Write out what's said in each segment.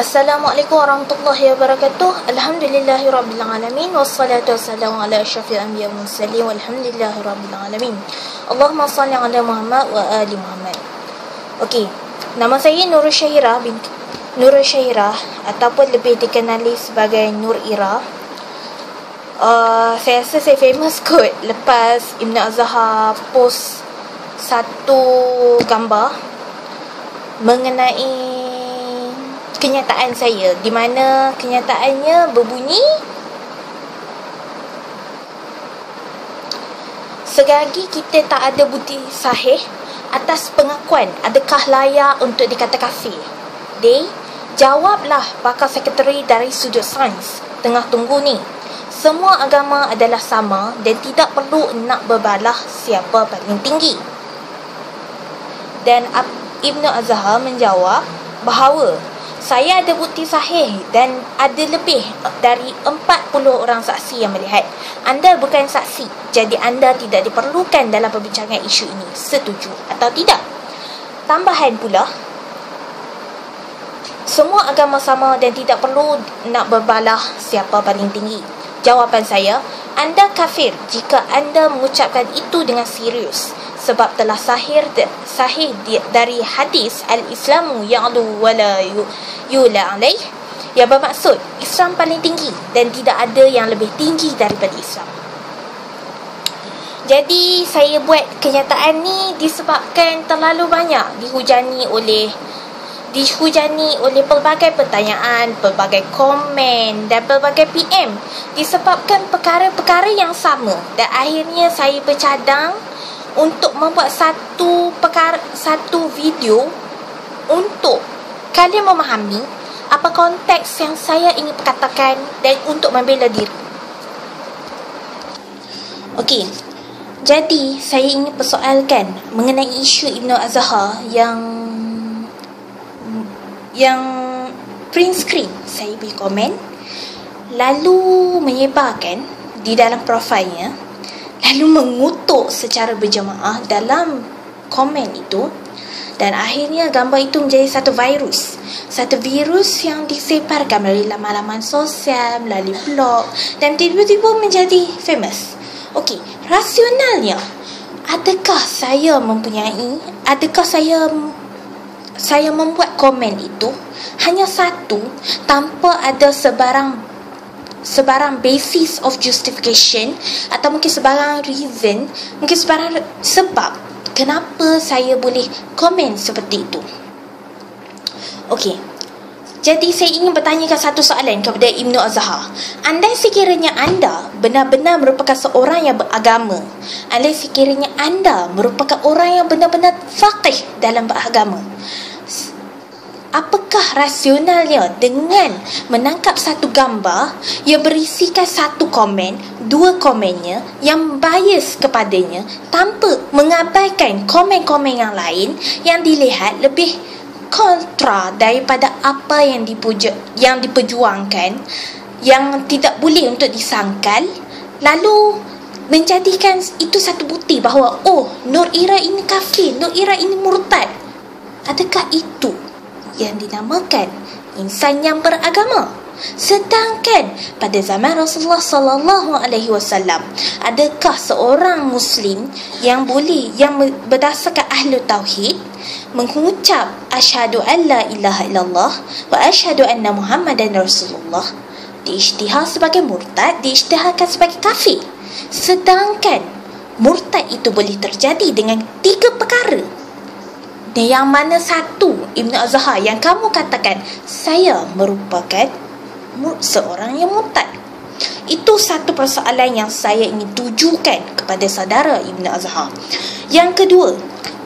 Assalamualaikum warahmatullahi wabarakatuh. Alhamdulillahirabbil alamin wassalatu wassalamu ala asyrafil anbiya'i wal mursalin walhamdulillahirabbil alamin. Allahumma shalli ala Muhammad wa ali Muhammad. Okey, nama saya Nurul Syahirah binti Nurul Syahirah ataupun lebih dikenali sebagai Nur Ira. Saya rasa saya famous kot lepas Ibn Azhar post satu gambar mengenai kenyataan saya, di mana kenyataannya berbunyi, selagi kita tak ada bukti sahih atas pengakuan adakah layak untuk dikata kafir. D. Jawablah pakar sekretari dari sudut sains. Tengah tunggu ni. Semua agama adalah sama dan tidak perlu nak berbalah siapa paling tinggi. Dan Ibn Azhar menjawab bahawa saya ada bukti sahih dan ada lebih dari 40 orang saksi yang melihat. Anda bukan saksi, jadi anda tidak diperlukan dalam perbincangan isu ini. Setuju atau tidak? Tambahan pula, semua agama sama dan tidak perlu nak berbalah siapa paling tinggi. Jawapan saya, anda kafir jika anda mengucapkan itu dengan serius. Sebab telah sahih dari hadis al-Islamu ya'lu wa la yula alaih, yang bermaksud Islam paling tinggi dan tidak ada yang lebih tinggi daripada Islam. Jadi saya buat kenyataan ni disebabkan terlalu banyak dihujani oleh pelbagai pertanyaan, pelbagai komen dan pelbagai PM disebabkan perkara-perkara yang sama, dan akhirnya saya bercadang untuk membuat satu video untuk kalian memahami apa konteks yang saya ingin katakan dan untuk membela diri. Okey, jadi saya ingin persoalkan mengenai isu Ibn Azhar yang print screen. Saya beri komen, lalu menyebarkan di dalam profilnya, lalu mengutuk secara berjemaah dalam komen itu, dan akhirnya gambar itu menjadi satu virus yang disebarkan melalui laman-laman sosial, melalui blog, dan tiba-tiba menjadi famous. Okey, rasionalnya, adakah saya membuat komen itu hanya satu tanpa ada sebarang basis of justification, atau mungkin sebarang reason, mungkin sebarang sebab kenapa saya boleh komen seperti itu. Okey, jadi saya ingin bertanyakan satu soalan kepada Ibn Azhar. Andai sekiranya anda benar-benar merupakan seorang yang beragama, andai sekiranya anda merupakan orang yang benar-benar faqih dalam beragama, apakah rasionalnya dengan menangkap satu gambar yang berisikan satu komen, dua komennya yang bias kepadanya, tanpa mengabaikan komen-komen yang lain yang dilihat lebih kontra daripada apa yang diperjuangkan, yang tidak boleh untuk disangkal, lalu menjadikan itu satu bukti bahawa Nur Ira ini kafir, Nur Ira ini murtad. Adakah itu yang dinamakan insan yang beragama? Sedangkan pada zaman Rasulullah sallallahu alaihi wasallam, adakah seorang muslim yang berdasarkan ahlu tauhid mengucap asyhadu an la ilaha illallah wa asyhadu anna Muhammadan Rasulullah diisytihar sebagai murtad, diisytiharkan sebagai kafir? Sedangkan murtad itu boleh terjadi dengan 3 perkara. Yang mana satu, Ibn Azhar, yang kamu katakan saya merupakan seorang yang murtad. Itu satu persoalan yang saya ingin tujukan kepada saudara Ibn Azhar. Yang kedua,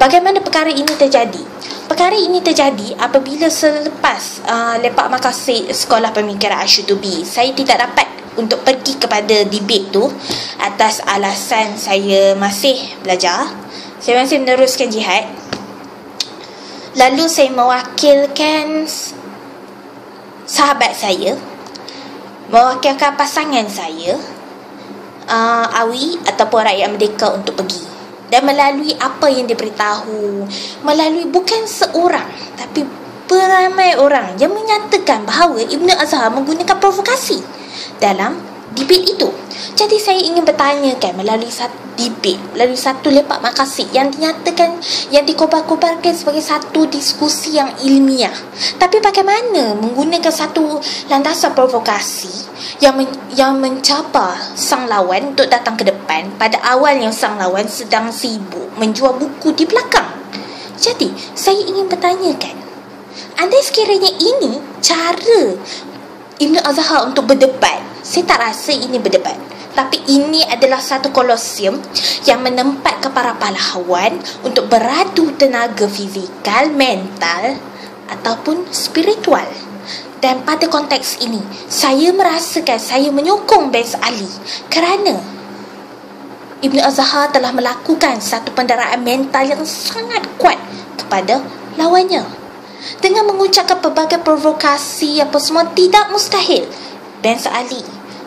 bagaimana perkara ini terjadi? Perkara ini terjadi apabila selepas lepak makasih Sekolah Pemikiran Asyutubi, saya tidak dapat untuk pergi kepada debate tu atas alasan saya masih belajar, saya masih meneruskan jihad. Lalu saya mewakilkan sahabat saya, mewakilkan pasangan saya, Awi ataupun rakyat Merdeka, untuk pergi. Dan melalui apa yang diberitahu, melalui bukan seorang tapi beramai orang yang menyatakan bahawa Ibn Azhar menggunakan provokasi dalam debate itu. Jadi saya ingin bertanyakan melalui satu debate, melalui satu lepak makasih yang dinyatakan, yang dikobar-kobarkan sebagai satu diskusi yang ilmiah, tapi bagaimana menggunakan satu landasan provokasi yang mencabar sang lawan untuk datang ke depan pada awalnya sang lawan sedang sibuk menjual buku di belakang. Jadi saya ingin bertanyakan, andai sekiranya ini cara Ibn Azhar untuk berdebat, saya tak rasa ini berdebat, tapi ini adalah satu kolosium yang menempatkan para pahlawan untuk beradu tenaga fizikal, mental ataupun spiritual. Dan pada konteks ini, saya merasakan saya menyokong Ben Ali kerana Ibn Azhar telah melakukan satu pendaraan mental yang sangat kuat kepada lawannya. Dengan mengucapkan pelbagai provokasi apa semua, tidak mustahil Ben Ali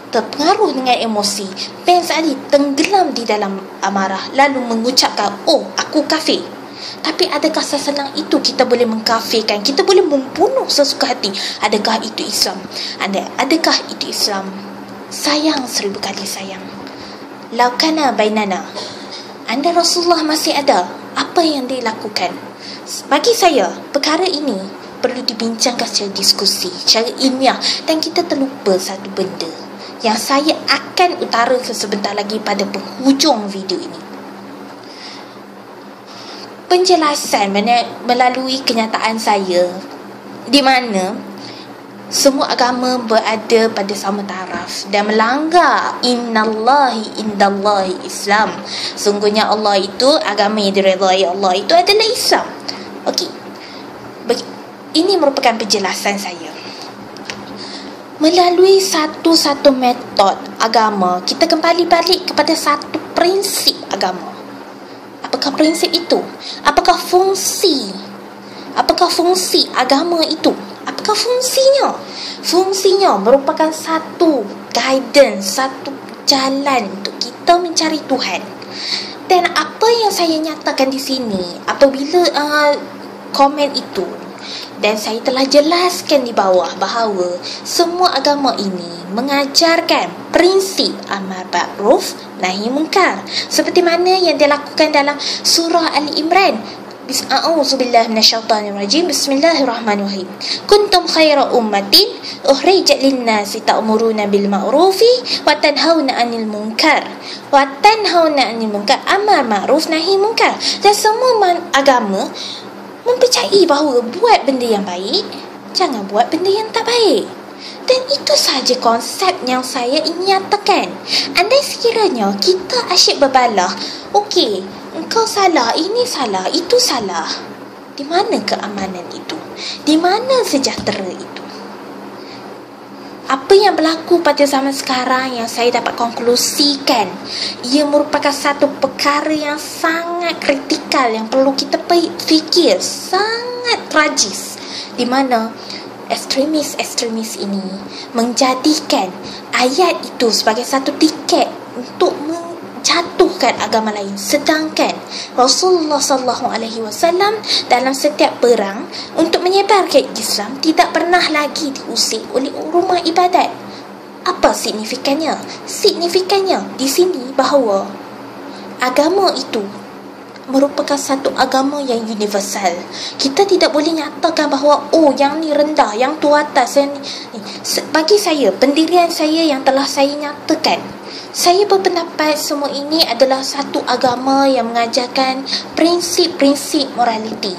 terpengaruh dengan emosi. Ben Ali tenggelam di dalam amarah lalu mengucapkan, "Oh, aku kafir." Tapi adakah sesenang itu kita boleh mengkafirkan? Kita boleh membunuh sesuka hati. Adakah itu Islam? Adakah itu Islam? Sayang, 1000 kali sayang. Laukana bainana, anda Rasulullah masih ada, apa yang dilakukan? Bagi saya, perkara ini perlu dibincangkan secara diskusi, secara ilmiah, dan kita terlupa satu benda yang saya akan utarakan sebentar lagi pada penghujung video ini. Penjelasan melalui kenyataan saya di mana semua agama berada pada sama taraf dan melanggar innallahi indallahi Islam. Sungguhnya Allah itu, agama yang diredai Allah itu adalah Islam. Okey. Ini merupakan penjelasan saya. Melalui satu-satu metod agama, kita kembali balik kepada satu prinsip agama. Apakah prinsip itu? Apakah fungsi? Apakah fungsi agama itu? Apakah fungsinya? Fungsinya merupakan satu guidance, satu jalan untuk kita mencari Tuhan. Dan apa yang saya nyatakan di sini apabila komen itu, dan saya telah jelaskan di bawah bahawa semua agama ini mengajarkan prinsip amar ma'ruf nahi munkar, seperti mana yang dilakukan dalam surah Ali Imran. A'udzubillahi minasyaitonirrajim. Bismillahirrahmanirrahim. Kuntum khaira ummatin ukhrijat lin-nasi ta'muruna bil ma'rufi wa tanhauna 'anil munkar. Wa tanhauna 'anil munkar, amar ma'ruf nahi munkar. Dan semua agama mempercayai bahawa buat benda yang baik, jangan buat benda yang tak baik. Dan itu sahaja konsep yang saya ingin nyatakan. Andai sekiranya kita asyik berbalah, okey, engkau salah, ini salah, itu salah, di mana keamanan itu? Di mana sejahtera itu? Apa yang berlaku pada zaman sekarang yang saya dapat konklusikan, ia merupakan satu perkara yang sangat kritikal yang perlu kita fikir, sangat tragis, di mana ekstremis ini menjadikan ayat itu sebagai satu tiket untuk menjatuhkan agama lain, sedangkan Rasulullah SAW dalam setiap perang untuk menyebarkan Islam tidak pernah lagi diusir oleh rumah ibadat. Apa signifikannya? Signifikannya di sini bahawa agama itu merupakan satu agama yang universal. Kita tidak boleh nyatakan bahawa yang ni rendah, yang tu atas, yang ni. Bagi saya, pendirian saya yang telah saya nyatakan, saya berpendapat semua ini adalah satu agama yang mengajarkan prinsip-prinsip moraliti,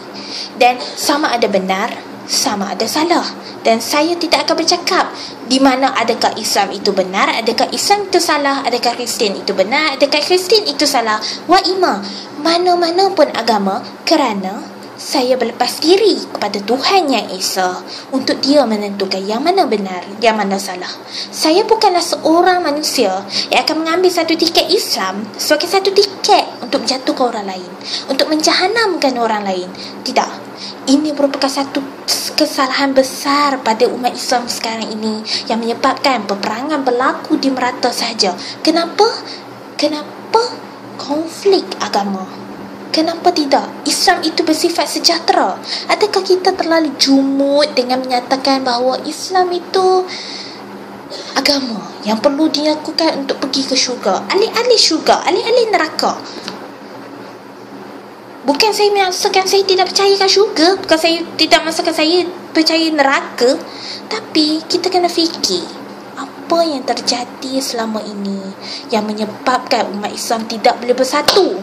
dan sama ada benar, sama ada salah. Dan saya tidak akan bercakap di mana adakah Islam itu benar, adakah Islam itu salah, adakah Kristian itu benar, adakah Kristian itu salah. Wa ima, mana-mana pun agama, kerana saya berlepas diri kepada Tuhan Yang Esa untuk Dia menentukan yang mana benar, yang mana salah. Saya bukanlah seorang manusia yang akan mengambil satu tiket Islam sebagai satu tiket untuk menjatuhkan orang lain, untuk menjahanamkan orang lain. Tidak. Ini merupakan satu kesalahan besar pada umat Islam sekarang ini yang menyebabkan peperangan berlaku di merata sahaja. Kenapa? Konflik agama. Kenapa tidak? Islam itu bersifat sejahtera. Adakah kita terlalu jumud dengan menyatakan bahawa Islam itu agama yang perlu dilakukan untuk pergi ke syurga, alih-alih syurga, alih-alih neraka? Bukan saya maksudkan saya tidak percaya ke syurga, bukan saya tidak maksudkan saya percaya neraka, tapi kita kena fikir apa yang terjadi selama ini yang menyebabkan umat Islam tidak boleh bersatu.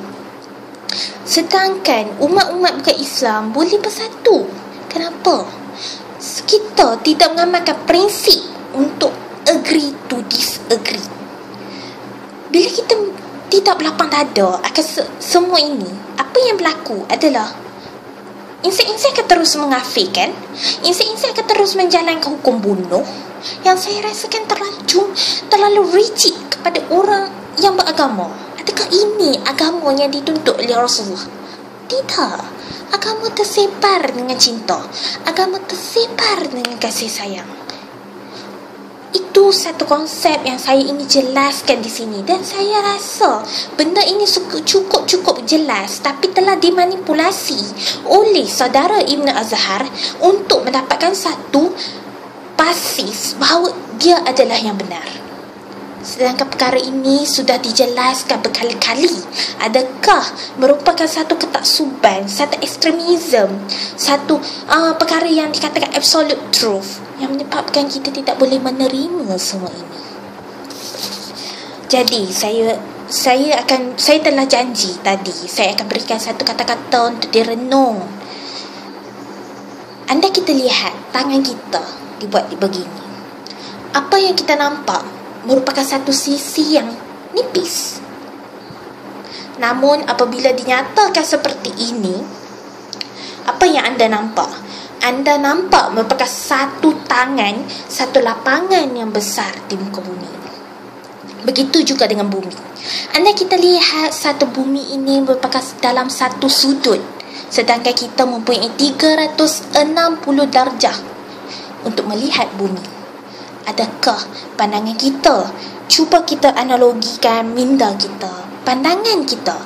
Sedangkan umat-umat bukan Islam boleh bersatu. Kenapa? Kita tidak mengamalkan prinsip untuk agree to disagree. Bila kita tidak berlapang dada akan semua ini, apa yang berlaku adalah insan-insan akan terus mengafirkan, insan-insan akan terus menjalankan hukum bunuh yang saya rasakan terlalu rigid kepada orang yang beragama. Adakah ini agama yang dituntut oleh Rasulullah? Tidak. Agama tersebar dengan cinta. Agama tersebar dengan kasih sayang. Itu satu konsep yang saya ingin jelaskan di sini, dan saya rasa benda ini cukup jelas, tapi telah dimanipulasi oleh saudara Ibn Azhar untuk mendapatkan satu basis bahawa dia adalah yang benar. Sedangkan perkara ini sudah dijelaskan berkali-kali. Adakah merupakan satu ketaksuban, satu ekstremisme, satu perkara yang dikatakan absolute truth yang menyebabkan kita tidak boleh menerima semua ini? Jadi saya telah janji tadi saya akan berikan satu kata-kata untuk direnung. Anda kita lihat tangan kita dibuat begini. Apa yang kita nampak merupakan satu sisi yang nipis. Namun apabila dinyatakan seperti ini, apa yang anda nampak? Anda nampak merupakan satu tangan, satu lapangan yang besar di muka bumi. Begitu juga dengan bumi. Anda kita lihat satu bumi ini merupakan dalam satu sudut, sedangkan kita mempunyai 360 darjah untuk melihat bumi. Adakah pandangan kita, cuba kita analogikan minda kita, pandangan kita,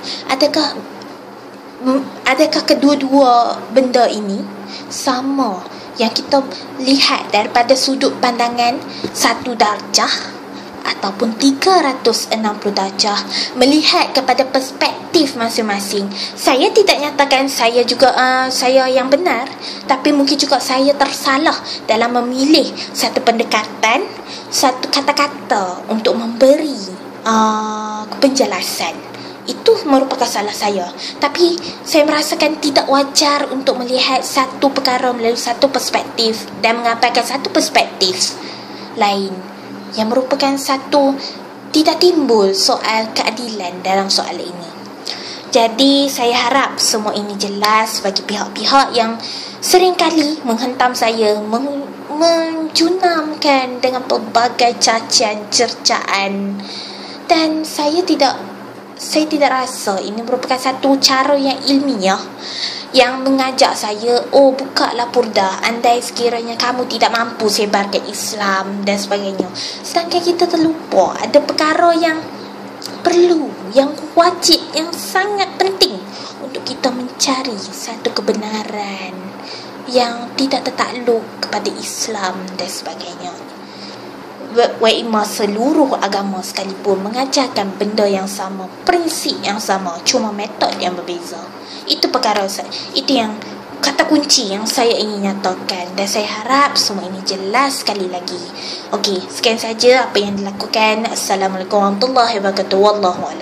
adakah kedua-dua benda ini sama yang kita lihat daripada sudut pandangan 1 darjah ataupun 360 darjah, melihat kepada perspektif masing-masing? Saya tidak nyatakan saya juga saya yang benar, tapi mungkin juga saya tersalah dalam memilih satu pendekatan, satu kata-kata untuk memberi penjelasan. Itu merupakan salah saya. Tapi saya merasakan tidak wajar untuk melihat satu perkara melalui satu perspektif dan mengabaikan satu perspektif lain, yang merupakan satu tidak timbul soal keadilan dalam soal ini. Jadi saya harap semua ini jelas bagi pihak-pihak yang seringkali menghentam saya, menjunamkan dengan pelbagai cacian, cercaan, dan saya tidak rasa ini merupakan satu cara yang ilmiah yang mengajak saya, bukalah purdah andai sekiranya kamu tidak mampu sebarkan Islam dan sebagainya. Sedangkan kita terlupa ada perkara yang perlu, yang wajib, yang sangat penting untuk kita mencari satu kebenaran yang tidak tertakluk kepada Islam dan sebagainya. Wa'imah seluruh agama sekalipun mengajarkan benda yang sama, prinsip yang sama, cuma metod yang berbeza. Itu perkara itu yang kata kunci yang saya ingin nyatakan, dan saya harap semua ini jelas sekali lagi. Okey, sekian saja apa yang dilakukan. Assalamualaikum warahmatullahi wabarakatuh. Wallahu a'lam.